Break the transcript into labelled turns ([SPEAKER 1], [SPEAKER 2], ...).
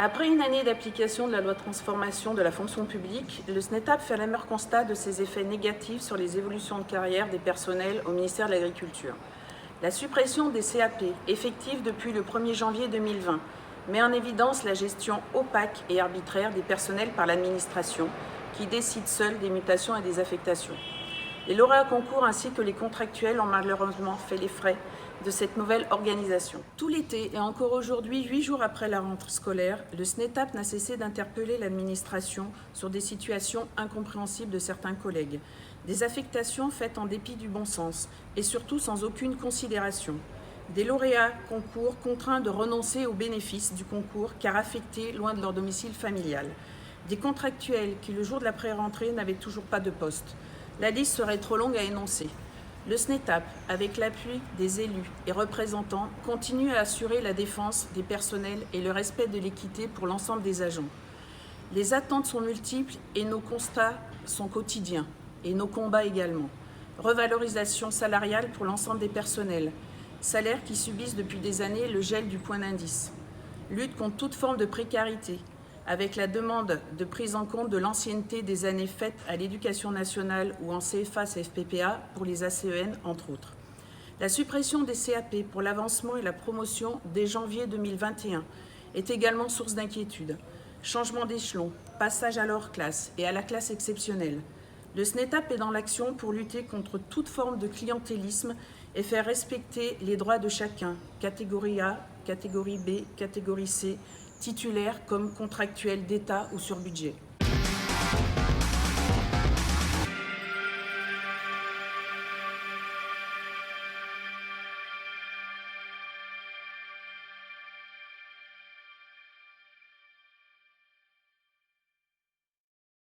[SPEAKER 1] Après une année d'application de la loi de transformation de la fonction publique, le SNETAP fait le même constat de ses effets négatifs sur les évolutions de carrière des personnels au ministère de l'Agriculture. La suppression des CAP, effective depuis le 1er janvier 2020, met en évidence la gestion opaque et arbitraire des personnels par l'administration, qui décide seule des mutations et des affectations. Les lauréats concours ainsi que les contractuels ont malheureusement fait les frais de cette nouvelle organisation. Tout l'été et encore aujourd'hui, 8 jours après la rentrée scolaire, le SNETAP n'a cessé d'interpeller l'administration sur des situations incompréhensibles de certains collègues. Des affectations faites en dépit du bon sens et surtout sans aucune considération. Des lauréats concours contraints de renoncer aux bénéfices du concours car affectés loin de leur domicile familial. Des contractuels qui, le jour de la pré-rentrée, n'avaient toujours pas de poste. La liste serait trop longue à énoncer. Le SNETAP, avec l'appui des élus et représentants, continue à assurer la défense des personnels et le respect de l'équité pour l'ensemble des agents. Les attentes sont multiples et nos constats sont quotidiens, et nos combats également. Revalorisation salariale pour l'ensemble des personnels, salaires qui subissent depuis des années le gel du point d'indice. Lutte contre toute forme de précarité, avec la demande de prise en compte de l'ancienneté des années faites à l'éducation nationale ou en CFA, CFPPA pour les ACEN, entre autres. La suppression des CAP pour l'avancement et la promotion dès janvier 2021 est également source d'inquiétude. Changement d'échelon, passage à leur classe et à la classe exceptionnelle. Le SNETAP est dans l'action pour lutter contre toute forme de clientélisme et faire respecter les droits de chacun, catégorie A, catégorie B, catégorie C, titulaires comme contractuels d'État ou sur budget.